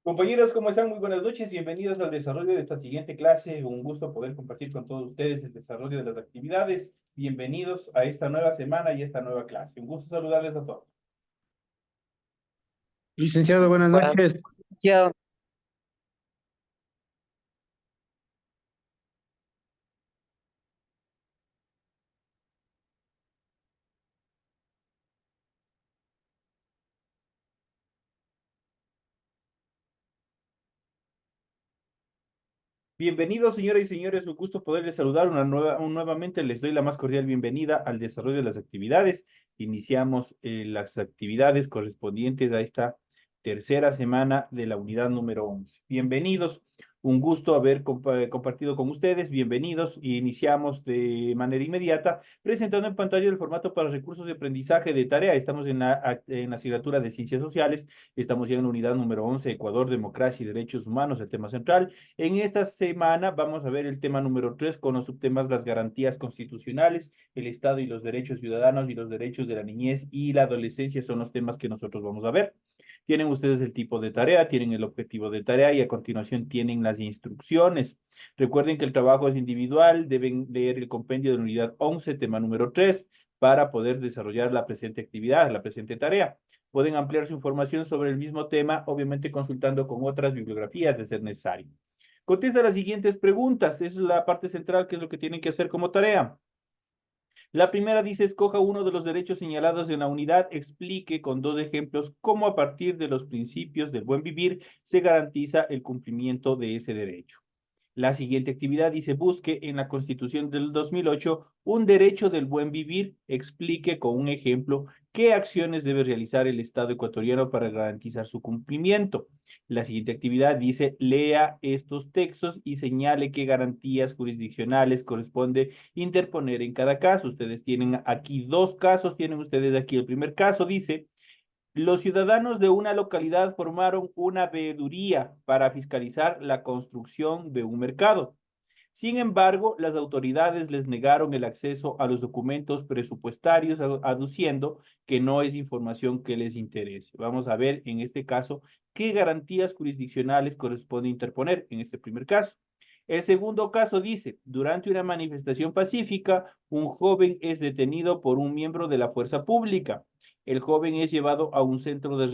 Compañeros, ¿cómo están? Muy buenas noches. Bienvenidos al desarrollo de esta siguiente clase. Un gusto poder compartir con todos ustedes el desarrollo de las actividades. Bienvenidos a esta nueva semana y esta nueva clase. Un gusto saludarles a todos. Licenciado, buenas Buenas noches. noches. Bienvenidos, señoras y señores. Un gusto poderles saludar nuevamente. Les doy la más cordial bienvenida al desarrollo de las actividades. Iniciamos las actividades correspondientes a esta tercera semana de la unidad número 11. Bienvenidos. Un gusto haber compartido con ustedes. Bienvenidos. Iniciamos de manera inmediata presentando en pantalla el formato para recursos de aprendizaje de tarea. Estamos en la asignatura de Ciencias Sociales. Estamos ya en la unidad número 11, Ecuador, Democracia y Derechos Humanos, el tema central. En esta semana vamos a ver el tema número 3 con los subtemas las garantías constitucionales, el Estado y los derechos ciudadanos y los derechos de la niñez y la adolescencia son los temas que nosotros vamos a ver. Tienen ustedes el tipo de tarea, tienen el objetivo de tarea y a continuación tienen las instrucciones. Recuerden que el trabajo es individual, deben leer el compendio de la unidad 11, tema número 3, para poder desarrollar la presente actividad, la presente tarea. Pueden ampliar su información sobre el mismo tema, obviamente consultando con otras bibliografías de ser necesario. Contesta las siguientes preguntas. Esa es la parte central, que es lo que tienen que hacer como tarea. La primera dice, escoja uno de los derechos señalados en la unidad, explique con dos ejemplos cómo a partir de los principios del buen vivir se garantiza el cumplimiento de ese derecho. La siguiente actividad dice, busque en la Constitución del 2008 un derecho del buen vivir, explique con un ejemplo qué acciones debe realizar el Estado ecuatoriano para garantizar su cumplimiento. La siguiente actividad dice, lea estos textos y señale qué garantías jurisdiccionales corresponde interponer en cada caso. Ustedes tienen aquí dos casos, tienen ustedes aquí el primer caso, dice, los ciudadanos de una localidad formaron una veeduría para fiscalizar la construcción de un mercado. Sin embargo, las autoridades les negaron el acceso a los documentos presupuestarios, aduciendo que no es información que les interese. Vamos a ver en este caso qué garantías jurisdiccionales corresponde interponer en este primer caso. El segundo caso dice, durante una manifestación pacífica, un joven es detenido por un miembro de la fuerza pública. El joven es llevado a un centro de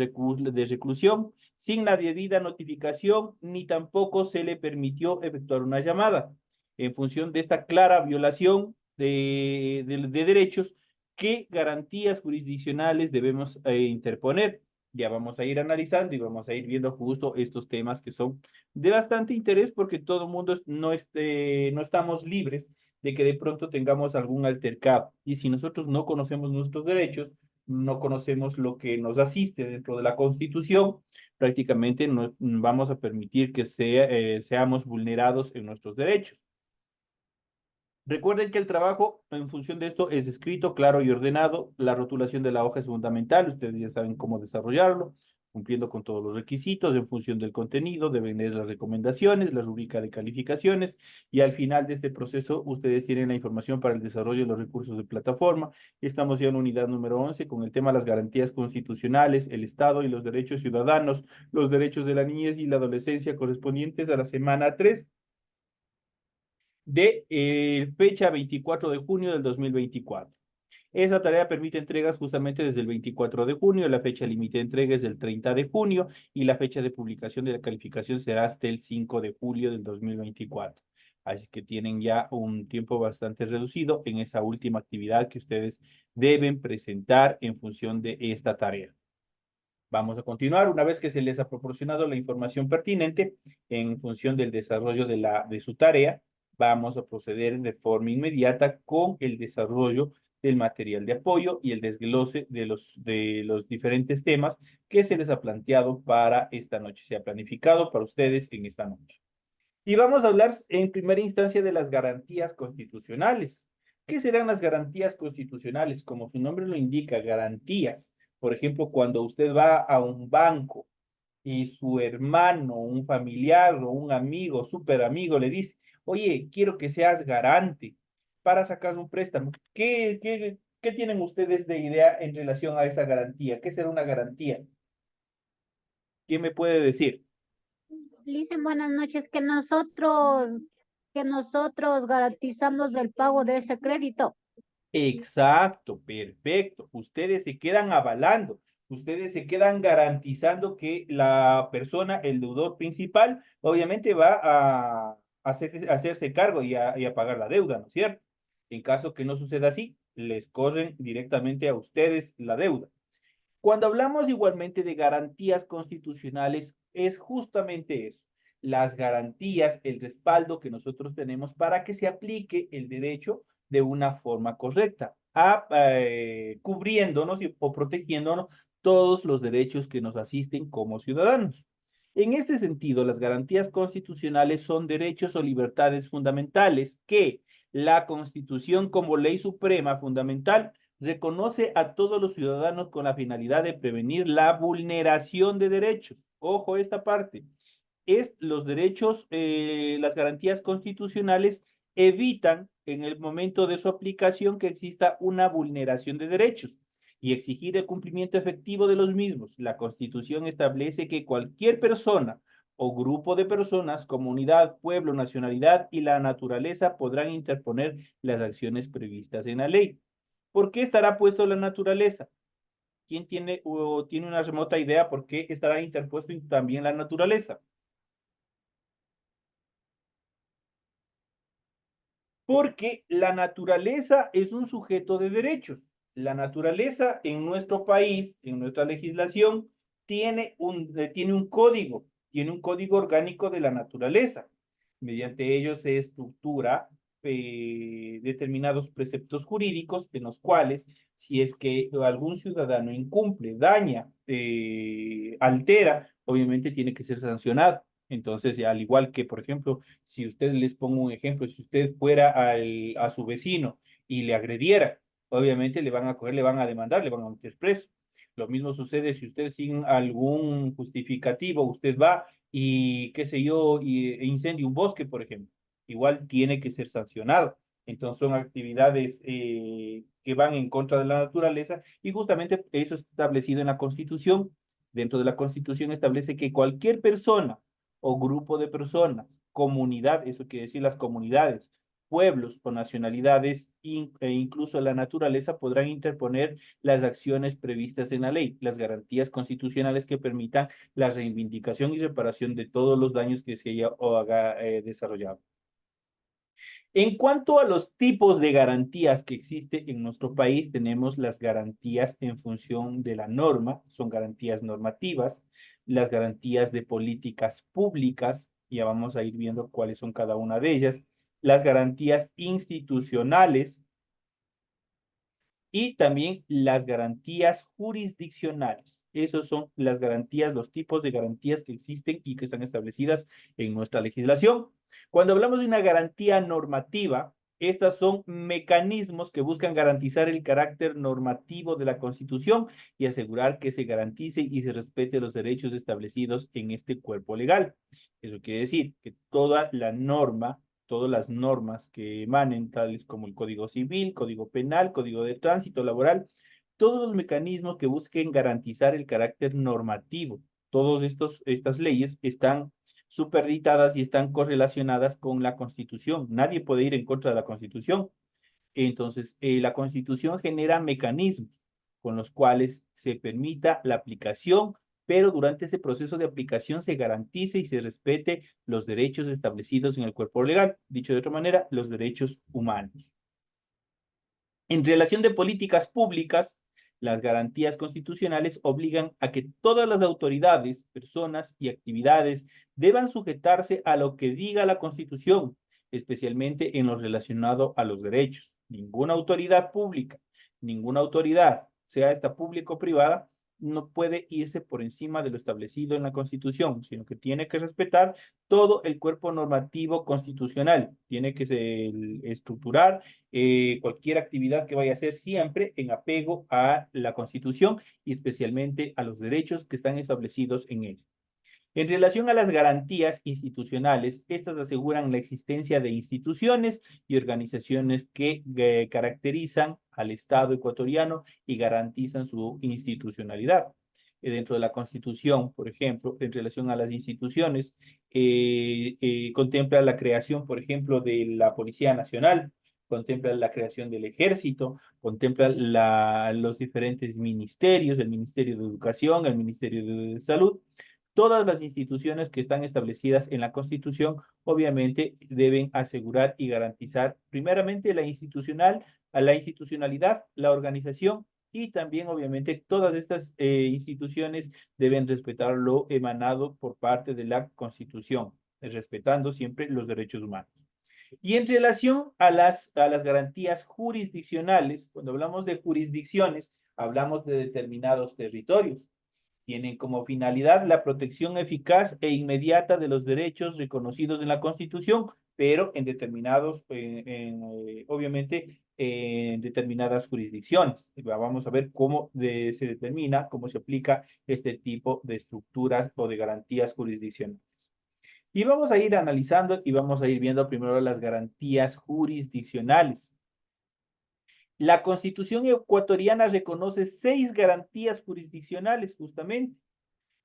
reclusión sin la debida notificación, ni tampoco se le permitió efectuar una llamada. En función de esta clara violación de derechos, ¿qué garantías jurisdiccionales debemos interponer? Ya vamos a ir analizando y vamos a ir viendo justo estos temas que son de bastante interés porque todo el mundo no estamos libres de que de pronto tengamos algún altercado. Y si nosotros no conocemos nuestros derechos, no conocemos lo que nos asiste dentro de la Constitución, prácticamente no vamos a permitir que seamos vulnerados en nuestros derechos. Recuerden que el trabajo en función de esto es escrito, claro y ordenado. La rotulación de la hoja es fundamental. Ustedes ya saben cómo desarrollarlo, cumpliendo con todos los requisitos en función del contenido. Deben leer las recomendaciones, la rúbrica de calificaciones y al final de este proceso ustedes tienen la información para el desarrollo de los recursos de plataforma. Estamos ya en unidad número 11 con el tema de las garantías constitucionales, el Estado y los derechos ciudadanos, los derechos de la niñez y la adolescencia correspondientes a la semana 3 de fecha 24 de junio del 2024. Esa tarea permite entregas justamente desde el 24 de junio, la fecha límite de entrega es del 30 de junio y la fecha de publicación de la calificación será hasta el 5 de julio del 2024. Así que tienen ya un tiempo bastante reducido en esa última actividad que ustedes deben presentar en función de esta tarea. Vamos a continuar una vez que se les ha proporcionado la información pertinente en función del desarrollo de su tarea. Vamos a proceder de forma inmediata con el desarrollo del material de apoyo y el desglose de los diferentes temas que se les ha planteado para esta noche, se ha planificado para ustedes en esta noche. Y vamos a hablar en primera instancia de las garantías constitucionales. ¿Qué serán las garantías constitucionales? Como su nombre lo indica, garantías. Por ejemplo, cuando usted va a un banco y su hermano, un familiar o un amigo, súper amigo, le dice, oye, quiero que seas garante para sacar un préstamo. ¿Qué tienen ustedes de idea en relación a esa garantía? ¿Qué será una garantía? ¿Quién me puede decir? Dicen buenas noches que nosotros garantizamos el pago de ese crédito. Exacto, perfecto. Ustedes se quedan avalando, ustedes se quedan garantizando que la persona, el deudor principal, obviamente va a hacerse cargo y a pagar la deuda, ¿no es cierto? En caso que no suceda así, les corren directamente a ustedes la deuda. Cuando hablamos igualmente de garantías constitucionales, es justamente eso, las garantías, el respaldo que nosotros tenemos para que se aplique el derecho de una forma correcta, cubriéndonos o protegiéndonos todos los derechos que nos asisten como ciudadanos. En este sentido, las garantías constitucionales son derechos o libertades fundamentales que la Constitución como ley suprema fundamental reconoce a todos los ciudadanos con la finalidad de prevenir la vulneración de derechos. Ojo esta parte. Es los derechos, las garantías constitucionales evitan en el momento de su aplicación que exista una vulneración de derechos y exigir el cumplimiento efectivo de los mismos. La Constitución establece que cualquier persona o grupo de personas, comunidad, pueblo, nacionalidad y la naturaleza podrán interponer las acciones previstas en la ley. ¿Por qué estará puesto la naturaleza? ¿Quién tiene o tiene una remota idea por qué estará interpuesto también la naturaleza? Porque la naturaleza es un sujeto de derechos. La naturaleza en nuestro país, en nuestra legislación, tiene un código orgánico de la naturaleza. Mediante ello se estructura determinados preceptos jurídicos en los cuales, si es que algún ciudadano incumple, daña, altera, obviamente tiene que ser sancionado. Entonces, al igual que, por ejemplo, si usted les pongo un ejemplo, si usted fuera a su vecino y le agrediera, obviamente le van a coger, le van a demandar, le van a meter preso. Lo mismo sucede si usted sin algún justificativo, usted va y, qué sé yo, e incendia un bosque, por ejemplo. Igual tiene que ser sancionado. Entonces son actividades que van en contra de la naturaleza y justamente eso es establecido en la Constitución. Dentro de la Constitución establece que cualquier persona o grupo de personas, comunidad, eso quiere decir las comunidades, pueblos o nacionalidades e incluso la naturaleza podrán interponer las acciones previstas en la ley, las garantías constitucionales que permitan la reivindicación y reparación de todos los daños que se haya o haga desarrollado. En cuanto a los tipos de garantías que existen en nuestro país, tenemos las garantías en función de la norma, son garantías normativas, las garantías de políticas públicas, ya vamos a ir viendo cuáles son cada una de ellas, las garantías institucionales, y también las garantías jurisdiccionales. Esos son las garantías, los tipos de garantías que existen y que están establecidas en nuestra legislación. Cuando hablamos de una garantía normativa, estas son mecanismos que buscan garantizar el carácter normativo de la Constitución y asegurar que se garantice y se respete los derechos establecidos en este cuerpo legal. Eso quiere decir que toda la norma, todas las normas que emanen, tales como el Código Civil, Código Penal, Código de Tránsito Laboral, todos los mecanismos que busquen garantizar el carácter normativo. Todas estas leyes están superditadas y están correlacionadas con la Constitución. Nadie puede ir en contra de la Constitución. Entonces, la Constitución genera mecanismos con los cuales se permita la aplicación, pero durante ese proceso de aplicación se garantice y se respete los derechos establecidos en el cuerpo legal, dicho de otra manera, los derechos humanos. En relación de políticas públicas, las garantías constitucionales obligan a que todas las autoridades, personas y actividades deban sujetarse a lo que diga la Constitución, especialmente en lo relacionado a los derechos. Ninguna autoridad pública, ninguna autoridad, sea esta pública o privada, no puede irse por encima de lo establecido en la Constitución, sino que tiene que respetar todo el cuerpo normativo constitucional, tiene que estructurar cualquier actividad que vaya a hacer siempre en apego a la Constitución y especialmente a los derechos que están establecidos en ella. En relación a las garantías institucionales, estas aseguran la existencia de instituciones y organizaciones que caracterizan al Estado ecuatoriano y garantizan su institucionalidad. dentro de la Constitución, por ejemplo, en relación a las instituciones, contempla la creación, por ejemplo, de la Policía Nacional, contempla la creación del Ejército, contempla los diferentes ministerios, el Ministerio de Educación, el Ministerio de Salud. Todas las instituciones que están establecidas en la Constitución, obviamente, deben asegurar y garantizar, primeramente, la institucionalidad, la organización y también, obviamente, todas estas instituciones deben respetar lo emanado por parte de la Constitución, respetando siempre los derechos humanos. Y en relación a las garantías jurisdiccionales, cuando hablamos de jurisdicciones, hablamos de determinados territorios. Tienen como finalidad la protección eficaz e inmediata de los derechos reconocidos en la Constitución, pero en determinados, obviamente, en determinadas jurisdicciones. Vamos a ver cómo se determina, cómo se aplica este tipo de estructuras o de garantías jurisdiccionales. Y vamos a ir analizando y vamos a ir viendo primero las garantías jurisdiccionales. La Constitución ecuatoriana reconoce 6 garantías jurisdiccionales, justamente.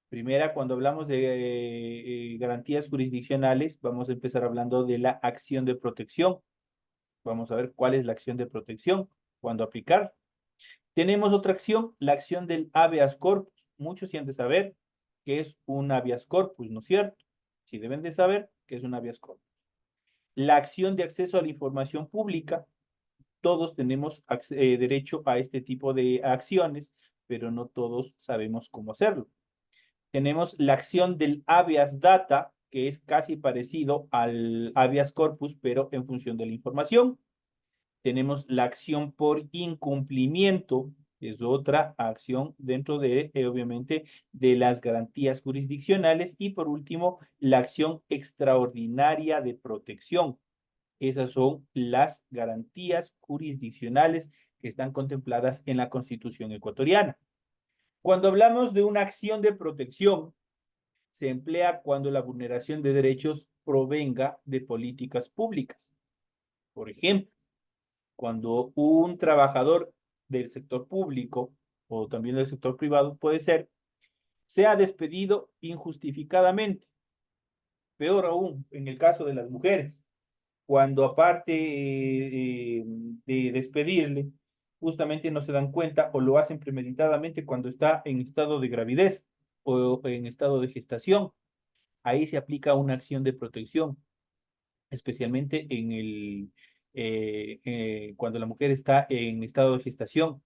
Primera, cuando hablamos de garantías jurisdiccionales, vamos a empezar hablando de la acción de protección. Vamos a ver cuál es la acción de protección, cuándo aplicar. Tenemos otra acción, la acción del habeas corpus. Muchos sí han de saber qué es un habeas corpus, ¿no es cierto? Sí deben de saber qué es un habeas corpus. La acción de acceso a la información pública. Todos tenemos derecho a este tipo de acciones, pero no todos sabemos cómo hacerlo. Tenemos la acción del habeas data, que es casi parecido al habeas corpus, pero en función de la información. Tenemos la acción por incumplimiento, que es otra acción dentro de, obviamente, de las garantías jurisdiccionales. Y por último, la acción extraordinaria de protección. Esas son las garantías jurisdiccionales que están contempladas en la Constitución ecuatoriana. Cuando hablamos de una acción de protección, se emplea cuando la vulneración de derechos provenga de políticas públicas. Por ejemplo, cuando un trabajador del sector público o también del sector privado puede ser, sea despedido injustificadamente. Peor aún, en el caso de las mujeres, cuando aparte de despedirle, justamente no se dan cuenta o lo hacen premeditadamente cuando está en estado de gravidez o en estado de gestación. Ahí se aplica una acción de protección, especialmente cuando la mujer está en estado de gestación.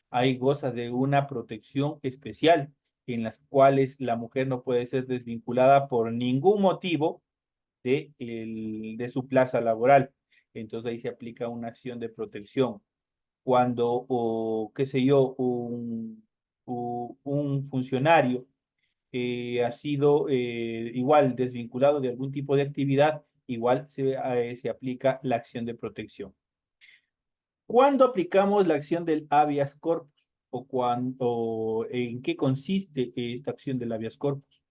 Ahí goza de una protección especial en las cuales la mujer no puede ser desvinculada por ningún motivo de su plaza laboral. Entonces ahí se aplica una acción de protección. Cuando, o qué sé yo, un funcionario ha sido igual desvinculado de algún tipo de actividad, igual se aplica la acción de protección. ¿Cuándo aplicamos la acción del habeas corpus? ¿O en qué consiste esta acción del habeas corpus?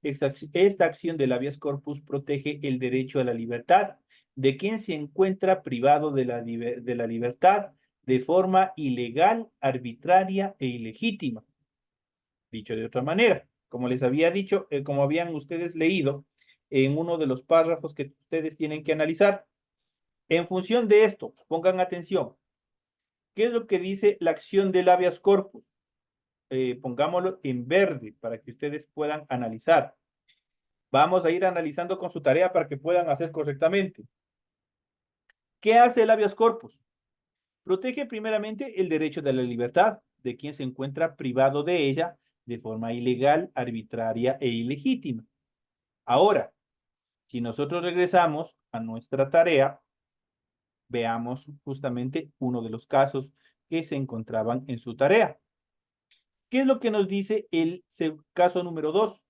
Esta acción del habeas corpus protege el derecho a la libertad de quien se encuentra privado de la libertad de forma ilegal, arbitraria e ilegítima. Dicho de otra manera, como les había dicho, como habían ustedes leído en uno de los párrafos que ustedes tienen que analizar, en función de esto, pongan atención, ¿qué es lo que dice la acción del habeas corpus? Pongámoslo en verde para que ustedes puedan analizar. Vamos a ir analizando con su tarea para que puedan hacer correctamente. ¿Qué hace el habeas corpus? Protege primeramente el derecho de la libertad de quien se encuentra privado de ella de forma ilegal, arbitraria e ilegítima. Ahora, si nosotros regresamos a nuestra tarea, veamos justamente uno de los casos que se encontraban en su tarea. ¿Qué es lo que nos dice el caso número 2?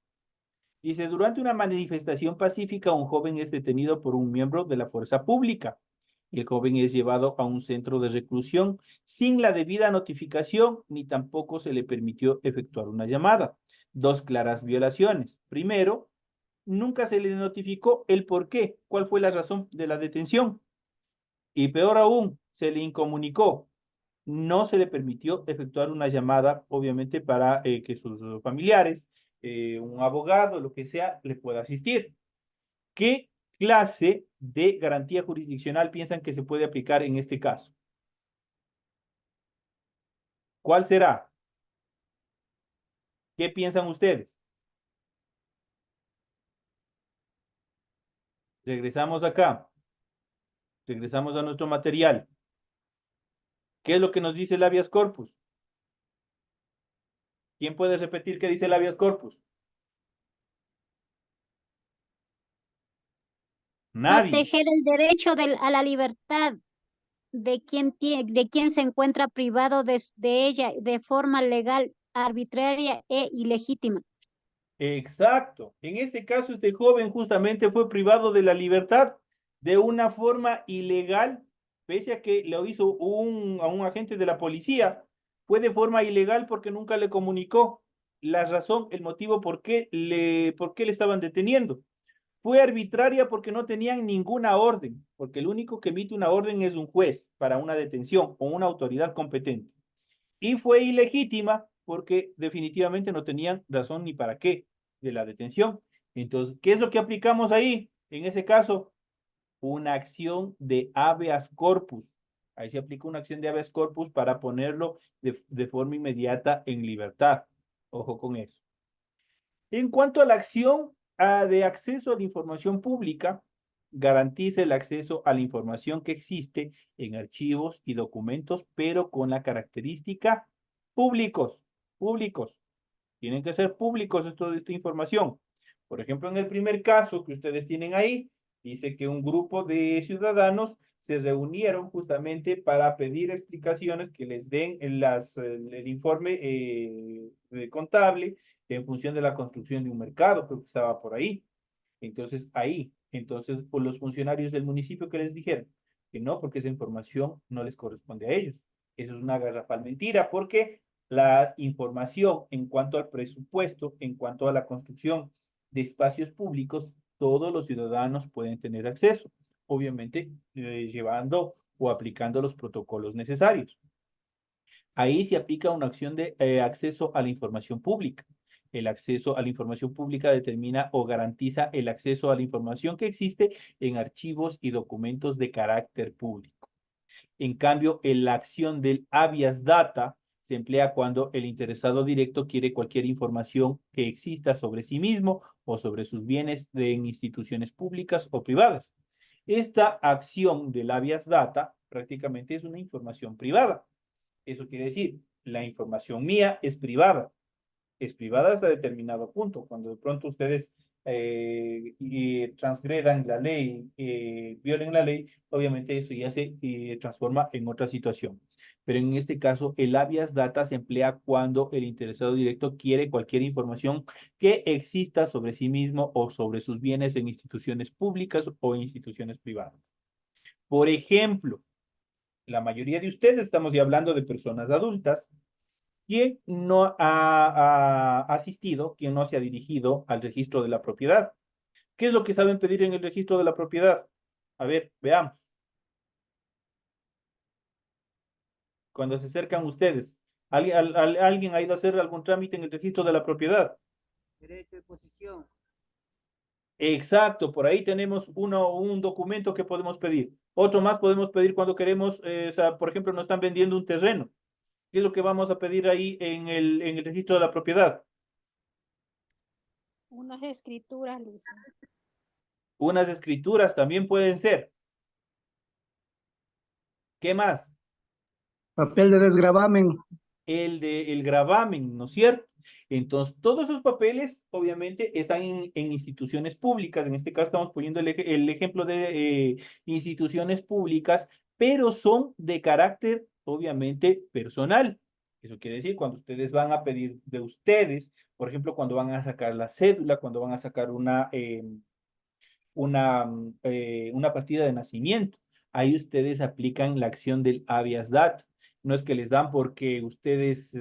Dice, durante una manifestación pacífica, un joven es detenido por un miembro de la fuerza pública. El joven es llevado a un centro de reclusión sin la debida notificación, ni tampoco se le permitió efectuar una llamada. Dos claras violaciones. Primero, nunca se le notificó el por qué, cuál fue la razón de la detención. Y peor aún, se le incomunicó. no se le permitió efectuar una llamada, obviamente, para que sus familiares, un abogado, lo que sea, le pueda asistir. ¿Qué clase de garantía jurisdiccional piensan que se puede aplicar en este caso? ¿Cuál será? ¿Qué piensan ustedes? Regresamos acá, regresamos a nuestro material. ¿Qué es lo que nos dice el habeas corpus? ¿Quién puede repetir qué dice el habeas corpus? Nadie. Proteger el derecho a la libertad de quien se encuentra privado de ella de forma legal, arbitraria e ilegítima. Exacto. En este caso, este joven justamente fue privado de la libertad de una forma ilegal, pese a que lo hizo a un agente de la policía. Fue de forma ilegal porque nunca le comunicó la razón, el motivo por qué le estaban deteniendo. Fue arbitraria porque no tenían ninguna orden, porque el único que emite una orden es un juez para una detención o una autoridad competente. Y fue ilegítima porque definitivamente no tenían razón ni para qué de la detención. Entonces, ¿qué es lo que aplicamos ahí? En ese caso, una acción de habeas corpus. Ahí se aplica una acción de habeas corpus para ponerlo de forma inmediata en libertad. Ojo con eso. En cuanto a la acción de acceso a la información pública, garantiza el acceso a la información que existe en archivos y documentos, pero con la característica públicos, públicos. Tienen que ser públicos esta información. Por ejemplo, en el primer caso que ustedes tienen ahí, dice que un grupo de ciudadanos se reunieron justamente para pedir explicaciones que les den el informe contable en función de la construcción de un mercado, creo que estaba por ahí. Entonces, por los funcionarios del municipio que les dijeron que no, porque esa información no les corresponde a ellos. Eso es una garrafal mentira, porque la información en cuanto al presupuesto, en cuanto a la construcción de espacios públicos, todos los ciudadanos pueden tener acceso, obviamente llevando o aplicando los protocolos necesarios. Ahí se aplica una acción de acceso a la información pública. El acceso a la información pública determina o garantiza el acceso a la información que existe en archivos y documentos de carácter público. En cambio, en la acción del habeas data se emplea cuando el interesado directo quiere cualquier información que exista sobre sí mismo o sobre sus bienes en instituciones públicas o privadas. Esta acción del habeas data prácticamente es una información privada. Eso quiere decir, la información mía es privada hasta determinado punto. Cuando de pronto ustedes transgredan la ley, violen la ley, obviamente eso ya se transforma en otra situación. Pero en este caso, el habeas data se emplea cuando el interesado directo quiere cualquier información que exista sobre sí mismo o sobre sus bienes en instituciones públicas o instituciones privadas. Por ejemplo, la mayoría de ustedes, estamos ya hablando de personas adultas, ¿quién no ha asistido, quién no se ha dirigido al registro de la propiedad? ¿Qué es lo que saben pedir en el registro de la propiedad? A ver, veamos. Cuando se acercan ustedes, ¿alguien ha ido a hacer algún trámite en el registro de la propiedad? Derecho de posición. Exacto, por ahí tenemos un documento que podemos pedir. Otro más podemos pedir cuando queremos, o sea, por ejemplo, nos están vendiendo un terreno. ¿Qué es lo que vamos a pedir ahí en el registro de la propiedad? Unas escrituras, Luisa. Unas escrituras también pueden ser. ¿Qué más? Papel de desgravamen. El gravamen, ¿no es cierto? Entonces, todos esos papeles, obviamente, están en instituciones públicas. En este caso, estamos poniendo el ejemplo de instituciones públicas, pero son de carácter, obviamente, personal. Eso quiere decir, cuando ustedes van a pedir de ustedes, por ejemplo, cuando van a sacar la cédula, cuando van a sacar una partida de nacimiento. Ahí ustedes aplican la acción del habeas data. No es que les dan porque ustedes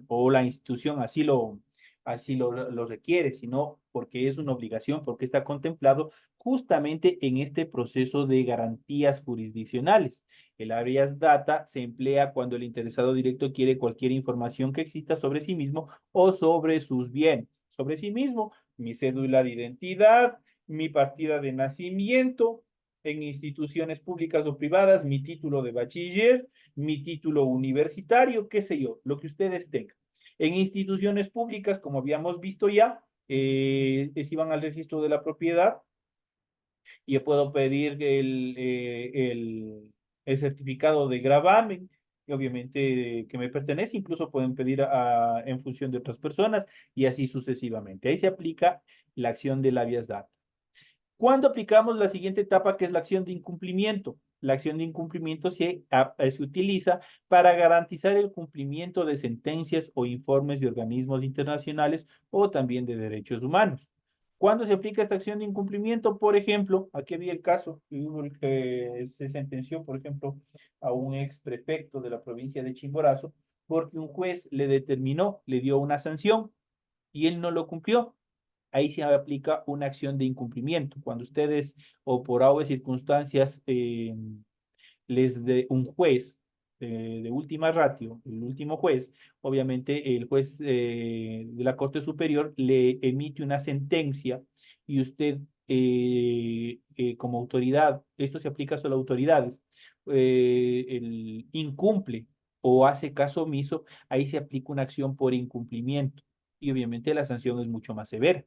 o la institución así lo requiere, sino porque es una obligación, porque está contemplado justamente en este proceso de garantías jurisdiccionales. El habeas data se emplea cuando el interesado directo quiere cualquier información que exista sobre sí mismo o sobre sus bienes. Sobre sí mismo, mi cédula de identidad, mi partida de nacimiento, en instituciones públicas o privadas, mi título de bachiller, mi título universitario, qué sé yo, lo que ustedes tengan. En instituciones públicas, como habíamos visto ya, si van al registro de la propiedad, yo puedo pedir el certificado de gravamen, y obviamente que me pertenece, incluso pueden pedir en función de otras personas y así sucesivamente. Ahí se aplica la acción de habeas data. ¿Cuándo aplicamos la siguiente etapa, que es la acción de incumplimiento? La acción de incumplimiento se utiliza para garantizar el cumplimiento de sentencias o informes de organismos internacionales o también de derechos humanos. ¿Cuándo se aplica esta acción de incumplimiento? Por ejemplo, aquí había el caso que se sentenció, por ejemplo, a un ex prefecto de la provincia de Chimborazo porque un juez le determinó, le dio una sanción y él no lo cumplió. Ahí se aplica una acción de incumplimiento. Cuando ustedes o por obvias circunstancias les de un juez de última ratio, el último juez, obviamente el juez de la Corte Superior le emite una sentencia y usted como autoridad, esto se aplica solo a autoridades, incumple o hace caso omiso, ahí se aplica una acción por incumplimiento y obviamente la sanción es mucho más severa,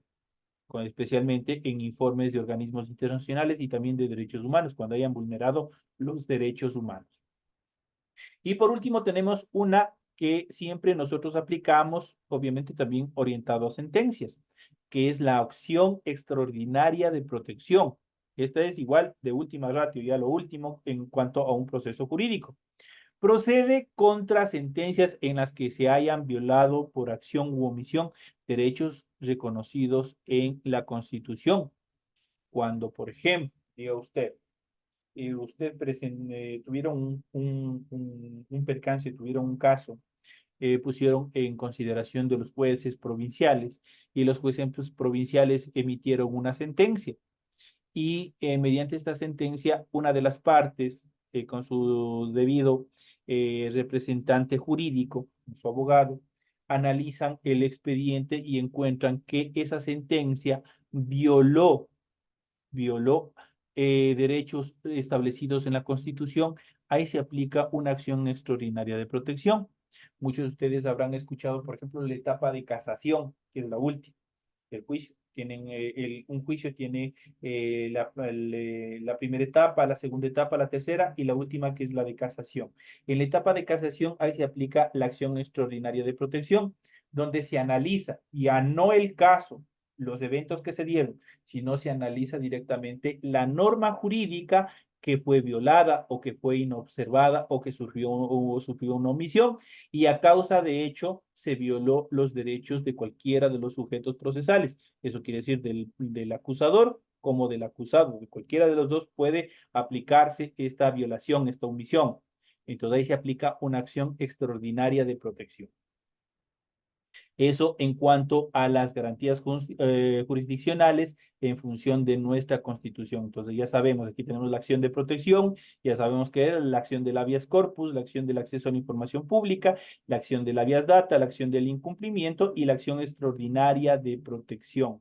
especialmente en informes de organismos internacionales y también de derechos humanos, cuando hayan vulnerado los derechos humanos. Y por último tenemos una que siempre nosotros aplicamos, obviamente también orientado a sentencias, que es la acción extraordinaria de protección. Esta es igual de última ratio, ya lo último en cuanto a un proceso jurídico. Procede contra sentencias en las que se hayan violado por acción u omisión derechos reconocidos en la Constitución. Cuando, por ejemplo, diga usted, tuvieron un percance, tuvieron un caso, pusieron en consideración de los jueces provinciales y los jueces provinciales emitieron una sentencia y mediante esta sentencia una de las partes con su debido representante jurídico, su abogado, analizan el expediente y encuentran que esa sentencia violó derechos establecidos en la Constitución. Ahí se aplica una acción extraordinaria de protección. Muchos de ustedes habrán escuchado, por ejemplo, la etapa de casación, que es la última del juicio. Un juicio tiene la primera etapa, la segunda etapa, la tercera y la última, que es la de casación. En la etapa de casación, ahí se aplica la acción extraordinaria de protección, donde se analiza ya no el caso, los eventos que se dieron, sino se analiza directamente la norma jurídica que fue violada o que fue inobservada o que sufrió una omisión y a causa de hecho se violó los derechos de cualquiera de los sujetos procesales. Eso quiere decir del acusador como del acusado. De cualquiera de los dos puede aplicarse esta violación, esta omisión. Entonces ahí se aplica una acción extraordinaria de protección. Eso en cuanto a las garantías jurisdiccionales en función de nuestra Constitución. Entonces ya sabemos, aquí tenemos la acción de protección, ya sabemos que es la acción del habeas corpus, la acción del acceso a la información pública, la acción del habeas data, la acción del incumplimiento y la acción extraordinaria de protección.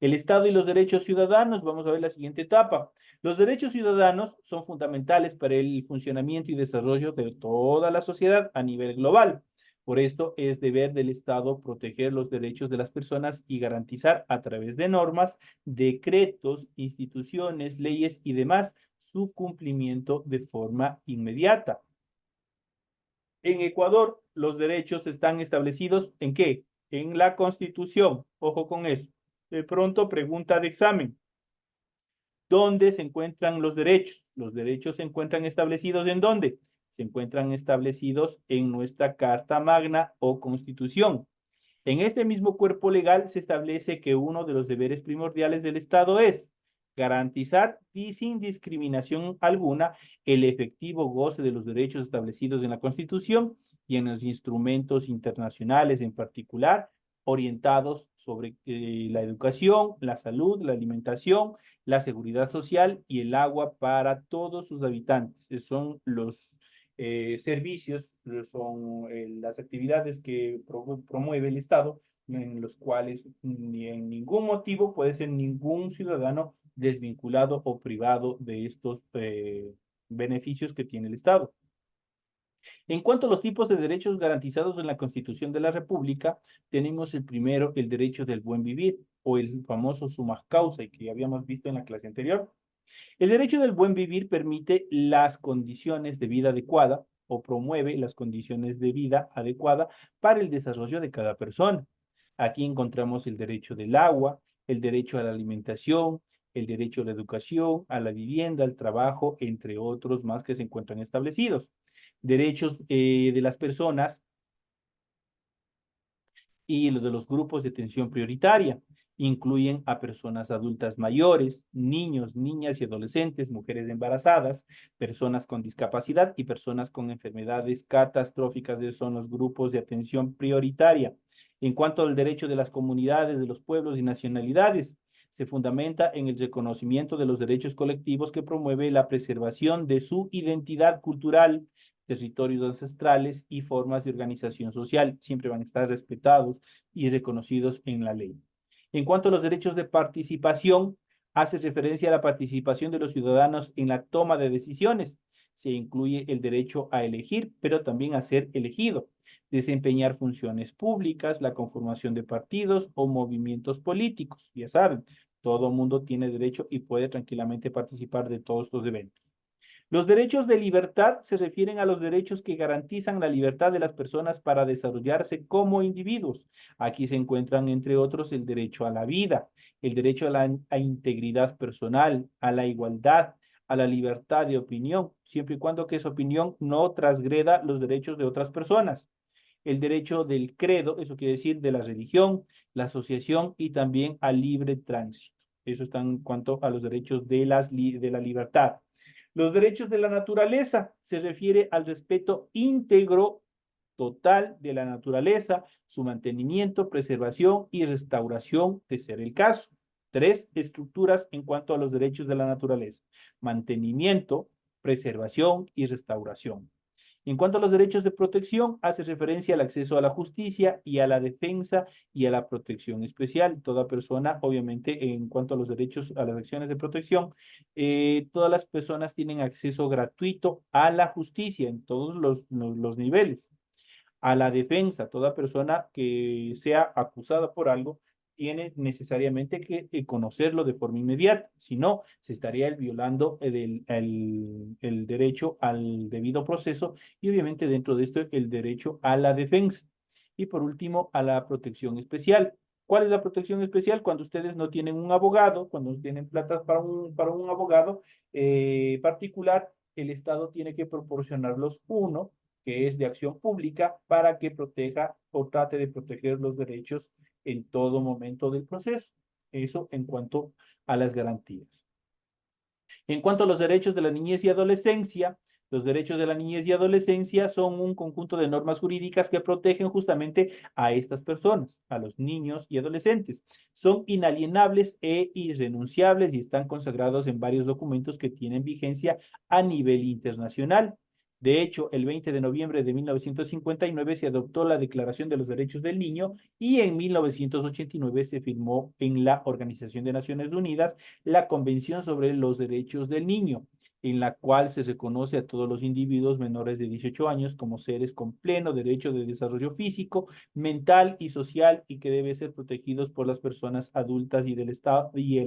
El Estado y los derechos ciudadanos, vamos a ver la siguiente etapa. Los derechos ciudadanos son fundamentales para el funcionamiento y desarrollo de toda la sociedad a nivel global. Por esto es deber del Estado proteger los derechos de las personas y garantizar a través de normas, decretos, instituciones, leyes y demás su cumplimiento de forma inmediata. En Ecuador, los derechos están establecidos ¿en qué? En la Constitución. Ojo con eso. De pronto, pregunta de examen. ¿Dónde se encuentran los derechos? Los derechos se encuentran establecidos ¿en dónde? Se encuentran establecidos en nuestra Carta Magna o Constitución. En este mismo cuerpo legal se establece que uno de los deberes primordiales del Estado es garantizar y sin discriminación alguna el efectivo goce de los derechos establecidos en la Constitución y en los instrumentos internacionales, en particular orientados sobre la educación, la salud, la alimentación, la seguridad social y el agua para todos sus habitantes. Esos son los servicios, son las actividades que promueve el Estado, en los cuales ni en ningún motivo puede ser ningún ciudadano desvinculado o privado de estos beneficios que tiene el Estado. En cuanto a los tipos de derechos garantizados en la Constitución de la República, tenemos el primero, el derecho del buen vivir, o el famoso summa causa, que ya habíamos visto en la clase anterior. El derecho del buen vivir permite las condiciones de vida adecuada o promueve las condiciones de vida adecuada para el desarrollo de cada persona. Aquí encontramos el derecho del agua, el derecho a la alimentación, el derecho a la educación, a la vivienda, al trabajo, entre otros más que se encuentran establecidos. Derechos de las personas y los de los grupos de atención prioritaria. Incluyen a personas adultas mayores, niños, niñas y adolescentes, mujeres embarazadas, personas con discapacidad y personas con enfermedades catastróficas. Esos son los grupos de atención prioritaria. En cuanto al derecho de las comunidades, de los pueblos y nacionalidades, se fundamenta en el reconocimiento de los derechos colectivos que promueve la preservación de su identidad cultural, territorios ancestrales y formas de organización social. Siempre van a estar respetados y reconocidos en la ley. En cuanto a los derechos de participación, hace referencia a la participación de los ciudadanos en la toma de decisiones. Se incluye el derecho a elegir, pero también a ser elegido, desempeñar funciones públicas, la conformación de partidos o movimientos políticos. Ya saben, todo mundo tiene derecho y puede tranquilamente participar de todos estos eventos. Los derechos de libertad se refieren a los derechos que garantizan la libertad de las personas para desarrollarse como individuos. Aquí se encuentran, entre otros, el derecho a la vida, el derecho a la integridad personal, a la igualdad, a la libertad de opinión, siempre y cuando que esa opinión no transgreda los derechos de otras personas. El derecho del credo, eso quiere decir de la religión, la asociación y también al libre tránsito. Eso está en cuanto a los derechos de la libertad. Los derechos de la naturaleza se refiere al respeto íntegro total de la naturaleza, su mantenimiento, preservación y restauración, de ser el caso. 3 estructuras en cuanto a los derechos de la naturaleza: mantenimiento, preservación y restauración. En cuanto a los derechos de protección, hace referencia al acceso a la justicia y a la defensa y a la protección especial. Toda persona, obviamente, en cuanto a los derechos, a las acciones de protección, todas las personas tienen acceso gratuito a la justicia en todos los niveles. A la defensa, toda persona que sea acusada por algo tiene necesariamente que conocerlo de forma inmediata, si no, se estaría violando el derecho al debido proceso y obviamente dentro de esto el derecho a la defensa. Y por último, a la protección especial. ¿Cuál es la protección especial? Cuando ustedes no tienen un abogado, cuando no tienen plata para un abogado particular, el Estado tiene que proporcionarlos uno que es de acción pública para que proteja o trate de proteger los derechos en todo momento del proceso. Eso en cuanto a las garantías. En cuanto a los derechos de la niñez y adolescencia, los derechos de la niñez y adolescencia son un conjunto de normas jurídicas que protegen justamente a estas personas, a los niños y adolescentes. Son inalienables e irrenunciables y están consagrados en varios documentos que tienen vigencia a nivel internacional. De hecho, el 20 de noviembre de 1959 se adoptó la Declaración de los Derechos del Niño y en 1989 se firmó en la Organización de Naciones Unidas la Convención sobre los Derechos del Niño, en la cual se reconoce a todos los individuos menores de 18 años como seres con pleno derecho de desarrollo físico, mental y social y que deben ser protegidos por las personas adultas y el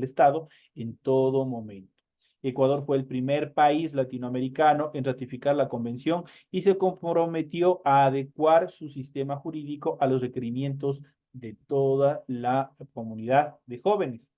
Estado en todo momento. Ecuador fue el primer país latinoamericano en ratificar la convención y se comprometió a adecuar su sistema jurídico a los requerimientos de toda la comunidad de jóvenes.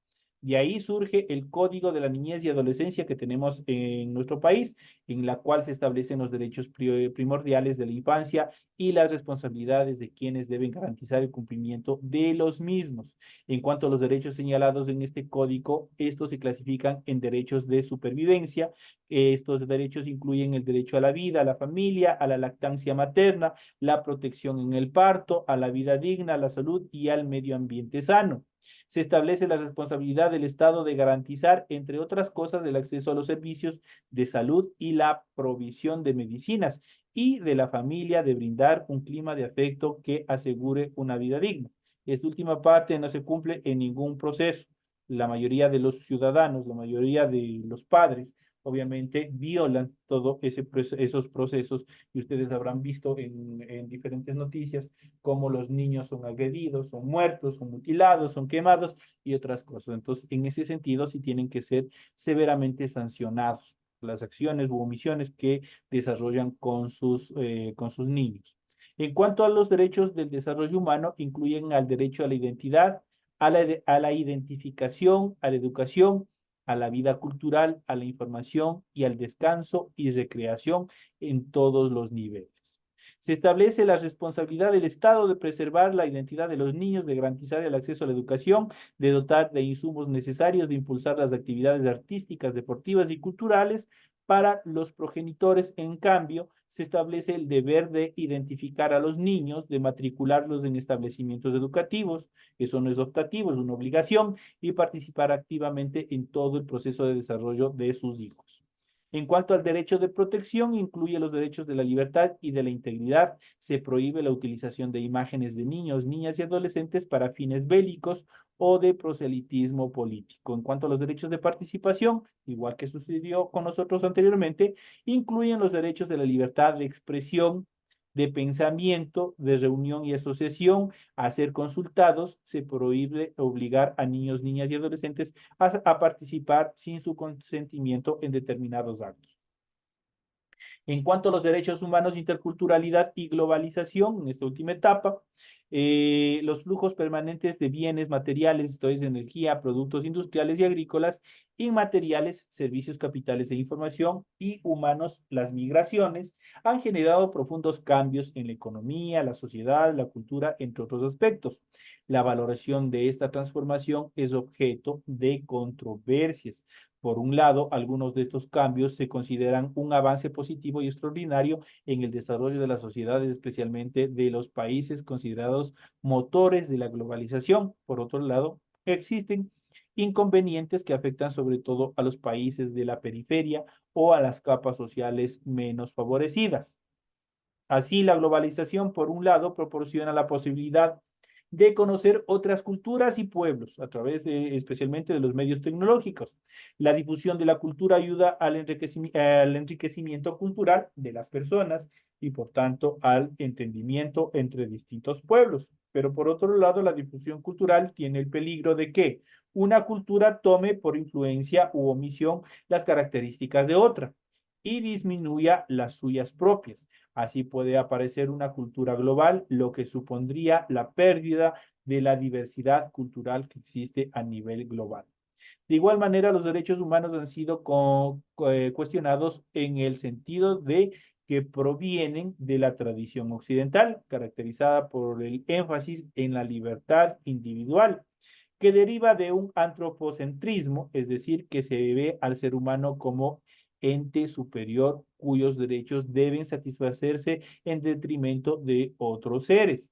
De ahí surge el Código de la Niñez y Adolescencia que tenemos en nuestro país, en la cual se establecen los derechos primordiales de la infancia y las responsabilidades de quienes deben garantizar el cumplimiento de los mismos. En cuanto a los derechos señalados en este código, estos se clasifican en derechos de supervivencia. Estos derechos incluyen el derecho a la vida, a la familia, a la lactancia materna, la protección en el parto, a la vida digna, a la salud y al medio ambiente sano. Se establece la responsabilidad del Estado de garantizar, entre otras cosas, el acceso a los servicios de salud y la provisión de medicinas, y de la familia de brindar un clima de afecto que asegure una vida digna. Esta última parte no se cumple en ningún proceso. La mayoría de los ciudadanos, la mayoría de los padres, obviamente violan todos esos procesos, y ustedes habrán visto en diferentes noticias cómo los niños son agredidos, son muertos, son mutilados, son quemados y otras cosas. Entonces, en ese sentido, sí tienen que ser severamente sancionados las acciones u omisiones que desarrollan con sus niños. En cuanto a los derechos del desarrollo humano, incluyen al derecho a la identidad, a la identificación, a la educación, a la vida cultural, a la información y al descanso y recreación en todos los niveles. Se establece la responsabilidad del Estado de preservar la identidad de los niños, de garantizar el acceso a la educación, de dotar de insumos necesarios, de impulsar las actividades artísticas, deportivas y culturales. Para los progenitores, en cambio, se establece el deber de identificar a los niños, de matricularlos en establecimientos educativos, eso no es optativo, es una obligación, y participar activamente en todo el proceso de desarrollo de sus hijos. En cuanto al derecho de protección, incluye los derechos de la libertad y de la integridad. Se prohíbe la utilización de imágenes de niños, niñas y adolescentes para fines bélicos o de proselitismo político. En cuanto a los derechos de participación, igual que sucedió con nosotros anteriormente, incluyen los derechos de la libertad de expresión, de pensamiento, de reunión y asociación, a ser consultados. Se prohíbe obligar a niños, niñas y adolescentes a participar sin su consentimiento en determinados actos. En cuanto a los derechos humanos, interculturalidad y globalización, en esta última etapa, los flujos permanentes de bienes materiales, esto es energía, productos industriales y agrícolas, inmateriales, servicios, capitales e información, y humanos, las migraciones, han generado profundos cambios en la economía, la sociedad, la cultura, entre otros aspectos. La valoración de esta transformación es objeto de controversias. Por un lado, algunos de estos cambios se consideran un avance positivo y extraordinario en el desarrollo de las sociedades, especialmente de los países considerados motores de la globalización. Por otro lado, existen inconvenientes que afectan sobre todo a los países de la periferia o a las capas sociales menos favorecidas. Así, la globalización, por un lado, proporciona la posibilidad de conocer otras culturas y pueblos a través especialmente de los medios tecnológicos. La difusión de la cultura ayuda al enriquecimiento cultural de las personas y, por tanto, al entendimiento entre distintos pueblos. Pero, por otro lado, la difusión cultural tiene el peligro de que una cultura tome por influencia u omisión las características de otra y disminuya las suyas propias. Así puede aparecer una cultura global, lo que supondría la pérdida de la diversidad cultural que existe a nivel global. De igual manera, los derechos humanos han sido cuestionados en el sentido de que provienen de la tradición occidental, caracterizada por el énfasis en la libertad individual, que deriva de un antropocentrismo, es decir, que se ve al ser humano como ente superior cuyos derechos deben satisfacerse en detrimento de otros seres.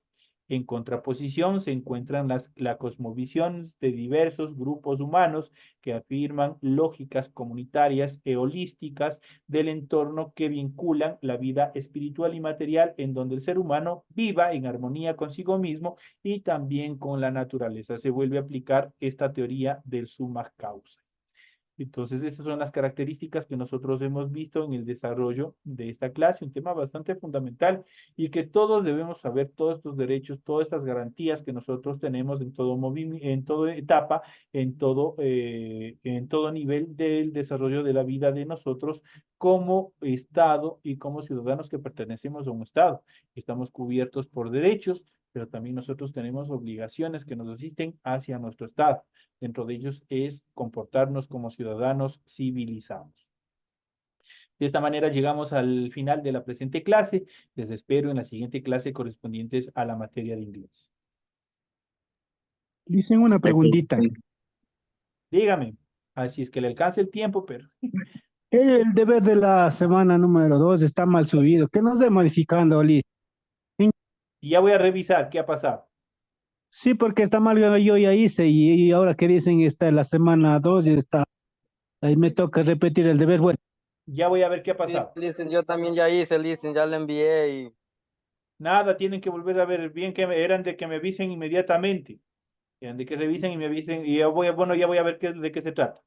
En contraposición se encuentran la cosmovisión de diversos grupos humanos que afirman lógicas comunitarias e holísticas del entorno que vinculan la vida espiritual y material, en donde el ser humano viva en armonía consigo mismo y también con la naturaleza. Se vuelve a aplicar esta teoría del summa causa. Entonces, estas son las características que nosotros hemos visto en el desarrollo de esta clase, un tema bastante fundamental y que todos debemos saber, todos estos derechos, todas estas garantías que nosotros tenemos en todo movimiento, en toda etapa, en todo nivel del desarrollo de la vida de nosotros como Estado y como ciudadanos que pertenecemos a un Estado. Estamos cubiertos por derechos, pero también nosotros tenemos obligaciones que nos asisten hacia nuestro Estado. Dentro de ellos es comportarnos como ciudadanos civilizados. De esta manera llegamos al final de la presente clase. Les espero en la siguiente clase correspondientes a la materia de inglés. Dicen una preguntita. Dígame, así es que le alcance el tiempo, pero El deber de la semana número 2 está mal subido. ¿Qué nos dé modificando, Liz? y ya voy a revisar qué ha pasado. Sí, porque está mal, yo ya hice y ahora que dicen está en la semana 2 y está, ahí me toca repetir el deber. Bueno, Ya voy a ver qué ha Sí, pasado. listen, yo también ya hice, listen, ya le envié y Nada, tienen que volver a ver bien que eran de que me avisen inmediatamente. Eran de que revisen y me avisen y ya voy a, bueno, ya voy a ver de qué se trata.